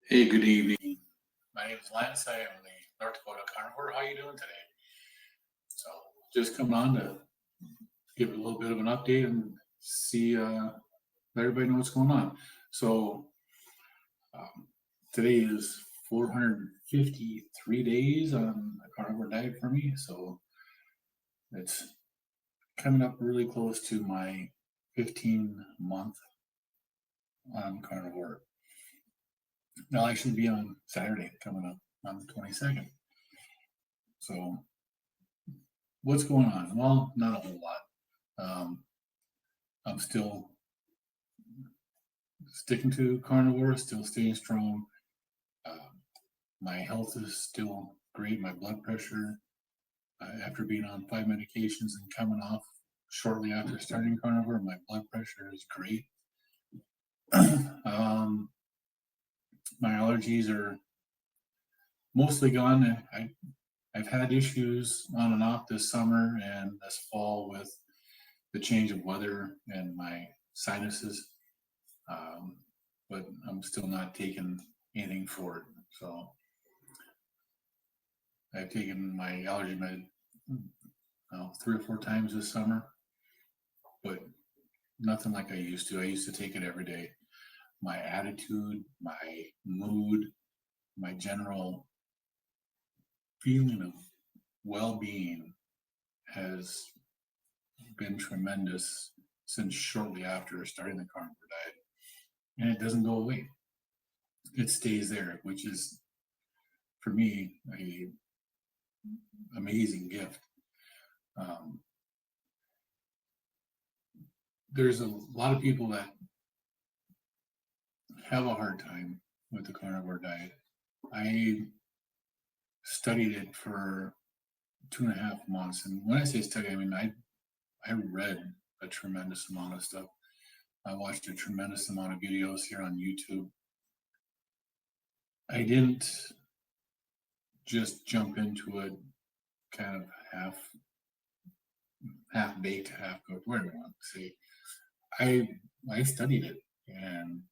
Hey, good evening. My name is Lance. I am the North Dakota Carnivore. How are you doing today? So, just coming on to give a little bit of an update and see let everybody know what's going on. So, um, today is 453 days on the carnivore diet for me. So, it's coming up really close to my 15-month on carnivore. I'll actually be on Saturday coming up on the 22nd. So, what's going on? Well, not a whole lot. I'm still sticking to carnivore, still staying strong. My health is still great. My blood pressure, after being on 5 medications and coming off shortly after starting carnivore, my blood pressure is great. My allergies are mostly gone. I've had issues on and off this summer and this fall with the change of weather and my sinuses, but I'm still not taking anything for it. So I've taken my allergy med 3 or 4 times this summer, but nothing like I used to. I used to take it every day. My attitude, my mood, my general feeling of well-being has been tremendous since shortly after starting the carnivore diet, and it doesn't go away. It stays there, which is for me a amazing gift. There's a lot of people that have a hard time with the carnivore diet. I studied it for 2.5 months, and when I say study, I mean I read a tremendous amount of stuff. I watched a tremendous amount of videos here on YouTube. I didn't just jump into it kind of half baked, half cooked, whatever you want to say. I studied it, and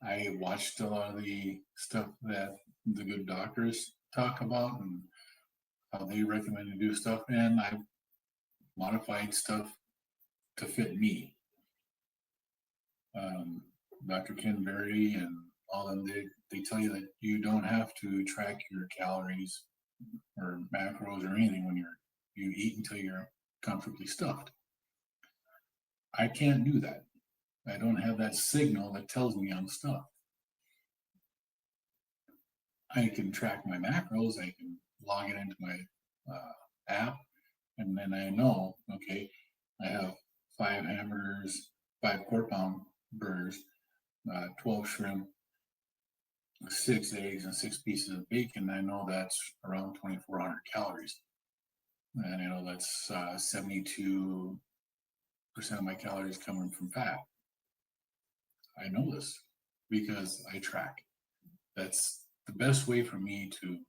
I watched a lot of the stuff that the good doctors talk about and how they recommend to do stuff, and I modified stuff to fit me. Dr. Ken Berry and all of them, they tell you that you don't have to track your calories or macros or anything when you eat until you're comfortably stuffed. I can't do that. I don't have that signal that tells me I'm stuffed. I can track my macros. I can log it into my app, and then I know, okay, I have 5 hamburgers, 5 quarter-pound burgers, 12 shrimp, 6 eggs, and 6 pieces of bacon. I know that's around 2,400 calories, and I know that's 72% of my calories coming from fat. I know this because I track. That's the best way for me to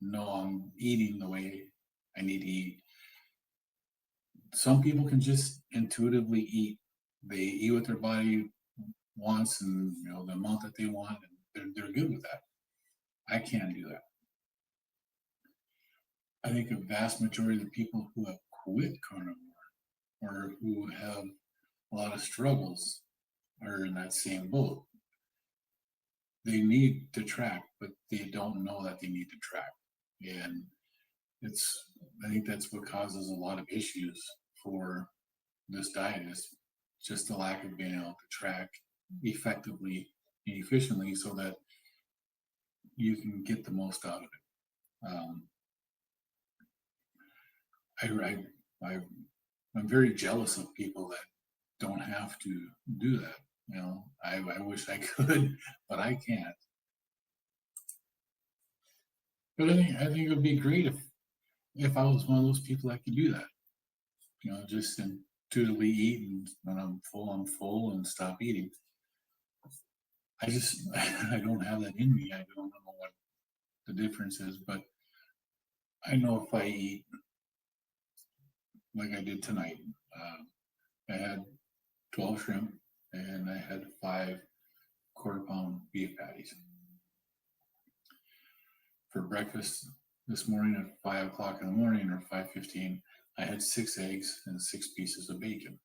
know I'm eating the way I need to eat. Some people can just intuitively eat. They eat what their body wants, and the amount that they want, and they're good with that. I can't do that. I think a vast majority of the people who have quit carnivore or who have a lot of struggles are in that same boat. They need to track, but they don't know that they need to track. And I think that's what causes a lot of issues for this diet, is just the lack of being able to track effectively and efficiently so that you can get the most out of it. I'm very jealous of people that don't have to do that. I wish I could, but I can't. But I think it would be great if I was one of those people that could do that. Just intuitively eat, and when I'm full, and stop eating. I don't have that in me. I don't know what the difference is, but I know if I eat like I did tonight, I had 12 shrimp and I had 5 quarter-pound beef patties. calories. For breakfast this morning at 5 o'clock in the morning or 5:15, I had 6 eggs and 6 pieces of bacon.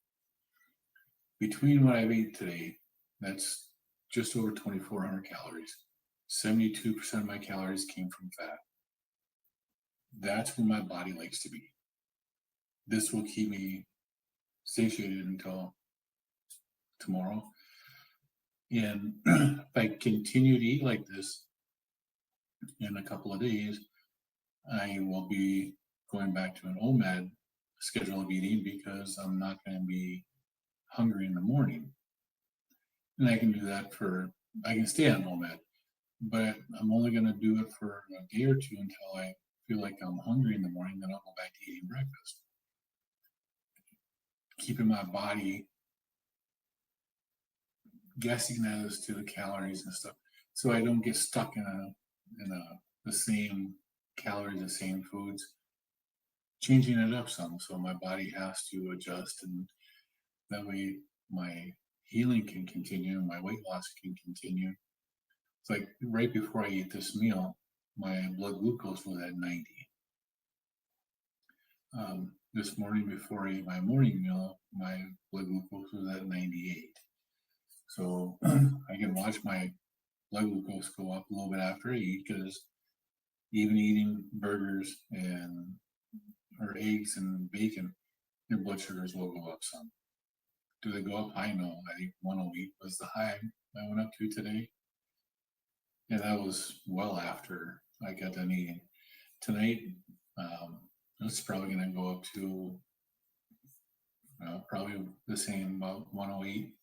Between what I've ate today, that's just over 2,400 calories. 72% of my calories came from fat. That's where my body likes to be. This will keep me satiated until tomorrow. And if I continue to eat like this in a couple of days, I will be going back to an OMAD schedule of eating because I'm not going to be hungry in the morning. And I can do that I can stay on OMAD, but I'm only going to do it for a day or two until I feel like I'm hungry in the morning, then I'll go back to eating breakfast. Keeping my body guessing as to the calories and stuff, so I don't get stuck in the same calories, the same foods. Changing it up some, so my body has to adjust, and that way my healing can continue, my weight loss can continue. It's like right before I eat this meal, my blood glucose was at 90. This morning before I ate my morning meal, my blood glucose was at 98. So I can watch my blood glucose go up a little bit after I eat, because even eating burgers or eggs and bacon, your blood sugars will go up some. Do they go up high? No. I think 108 was the high I went up to today. And that was well after I got done eating. Tonight, it's probably going to go up to probably the same, about 108,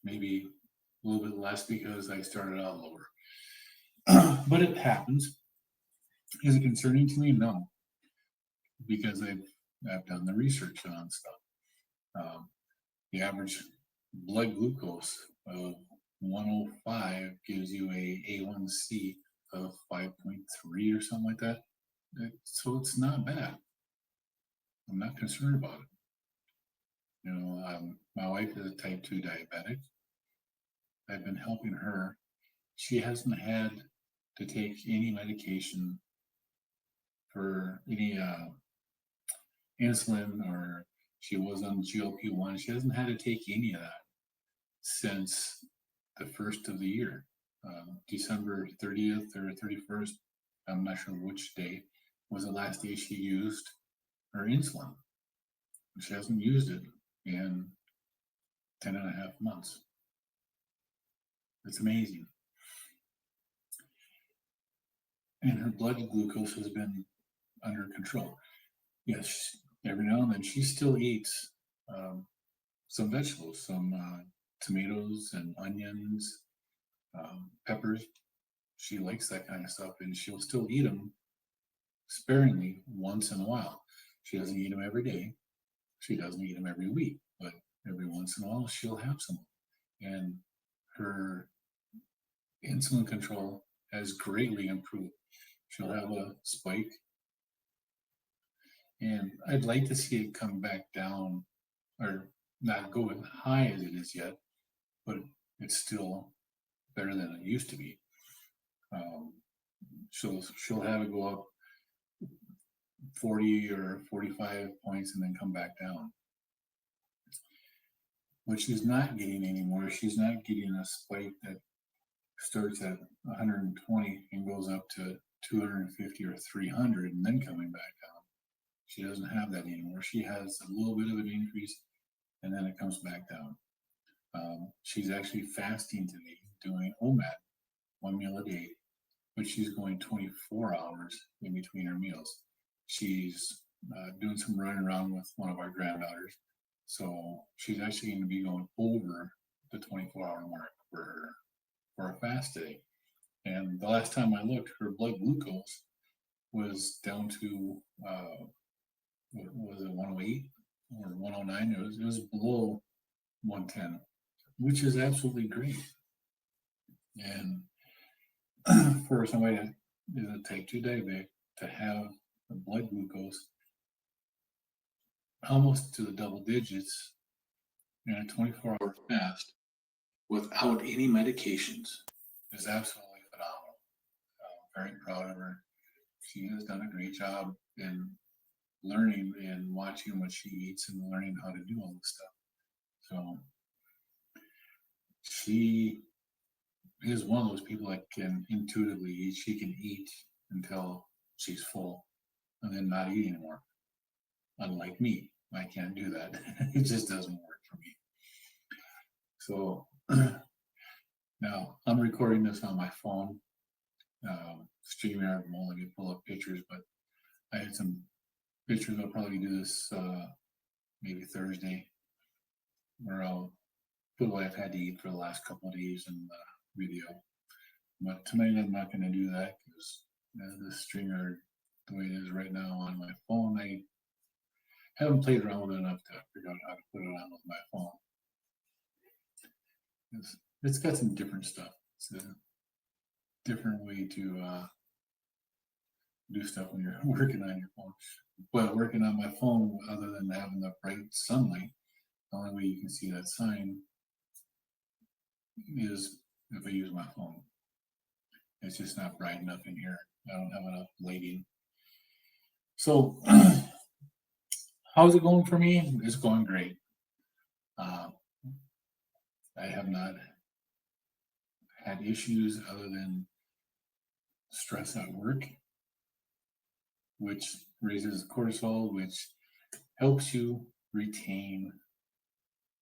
maybe a little bit less because I started out lower. But it happens. Is it concerning to me? No, because I've done the research on stuff. The average blood glucose of 105 gives you a A1C of 5.3 or something like that. So it's not bad. I'm not concerned about it. My wife is a type 2 diabetic. I've been helping her. She hasn't had to take any medication for any insulin, or she was on GLP-1. She hasn't had to take any of that since the first of the year, December 30th or 31st. I'm not sure which day was the last day she used her insulin. She hasn't used it in 10 and a half months. It's amazing. And her blood glucose has been under control. Yes, every now and then she still eats some vegetables, some tomatoes and onions, peppers. She likes that kind of stuff, and she'll still eat them sparingly once in a while. She doesn't eat them every day. She doesn't eat them every week, but every once in a while she'll have some. And her insulin control has greatly improved. She'll have a spike, and I'd like to see it come back down, or not go as high as it is yet, but it's still better than it used to be. She'll have it go up 40 or 45 points and then come back down. What she's not getting anymore, she's not getting a spike that starts at 120 and goes up to 250 or 300 and then coming back down. She doesn't have that anymore. She has a little bit of an increase and then it comes back down. She's actually fasting today, doing OMAD, 1 meal a day, but she's going 24 hours in between her meals. She's doing some running around with one of our granddaughters. So she's actually going to be going over the 24-hour mark for a fast day. And the last time I looked, her blood glucose was down to, what was it, 108 or 109? It was below 110, which is absolutely great. And for somebody that is a type 2 diabetic to have a blood glucose almost to the double digits in a 24-hour fast without any medications is absolutely very proud of her. She has done a great job in learning and watching what she eats and learning how to do all this stuff. So she is one of those people that can intuitively eat. She can eat until she's full and then not eat anymore. Unlike me, I can't do that. It just doesn't work for me. So now I'm recording this on my phone. StreamYard won't let me pull up pictures, but I had some pictures. I'll probably do this maybe Thursday, where I'll put what I've had to eat for the last couple of days in the video. But tonight I'm not going to do that because the StreamYard, the way it is right now on my phone, I haven't played around with it enough to figure out how to put it on with my phone. It's got some different stuff. It's a different way to do stuff when you're working on your phone. But working on my phone, other than having the bright sunlight, the only way you can see that sign is if I use my phone. It's just not bright enough in here. I don't have enough lighting. So, how's it going for me? It's going great. I have not had issues other than stress at work, which raises cortisol, which helps you retain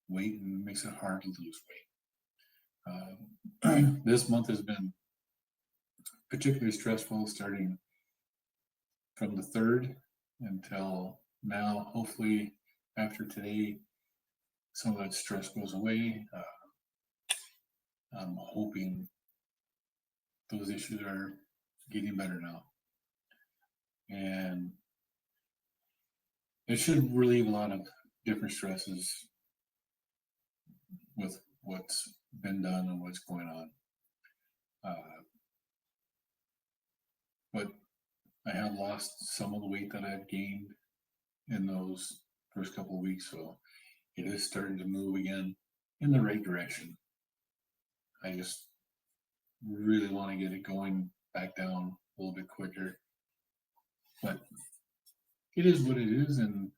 weight and makes it hard to lose weight. This month has been particularly stressful, starting from the 3rd until now. Hopefully, after today, some of that stress goes away. I'm hoping those issues are getting better now. And it should relieve a lot of different stresses with what's been done and what's going on. But I have lost some of the weight that I've gained in those first couple of weeks, so it is starting to move again in the right direction. I just really want to get it going back down a little bit quicker. But it is what it is, and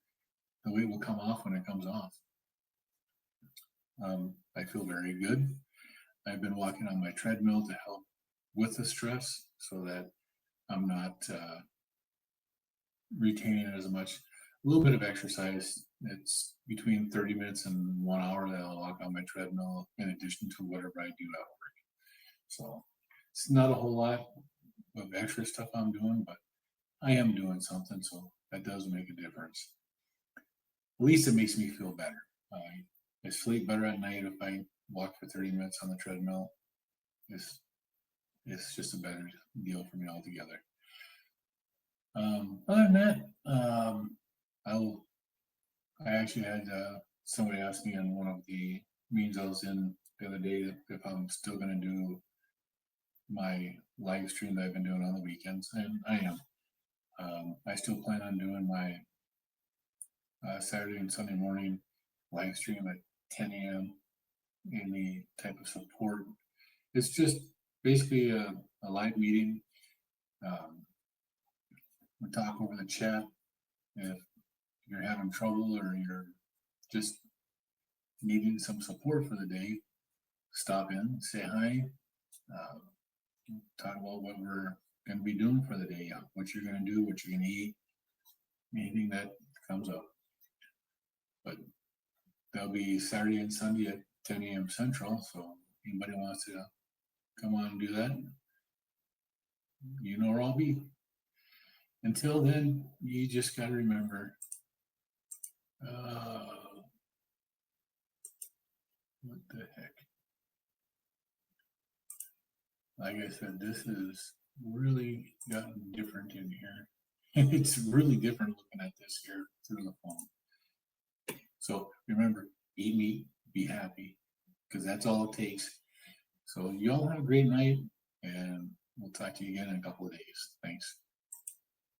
the weight will come off when it comes off. I feel very good. I've been walking on my treadmill to help with the stress so that I'm not retaining it as much. A little bit of exercise. It's between 30 minutes and 1 hour that I'll walk on my treadmill in addition to whatever I do at work. So it's not a whole lot of extra stuff I'm doing, but I am doing something, so that does make a difference. At least it makes me feel better. I sleep better at night if I walk for 30 minutes on the treadmill. It's just a better deal for me altogether. Other than that, I actually had somebody ask me on one of the meetings I was in the other day if I'm still going to do my live stream that I've been doing on the weekends, and I am. I still plan on doing my Saturday and Sunday morning live stream at 10 a.m. Any type of support. It's just basically a live meeting. We talk over the chat. If you're having trouble or you're just needing some support for the day, stop in, say hi, talk about what we're going to be doing for the day, what you're going to do, what you're going to eat, anything that comes up. But that'll be Saturday and Sunday at 10 a.m. Central, so anybody wants to come on and do that, you know where I'll be. Until then, you just got to remember, what the heck? Like I said, this has really gotten different in here. It's really different looking at this here through the phone. So remember, eat meat, be happy, because that's all it takes. So you all have a great night, and we'll talk to you again in a couple of days.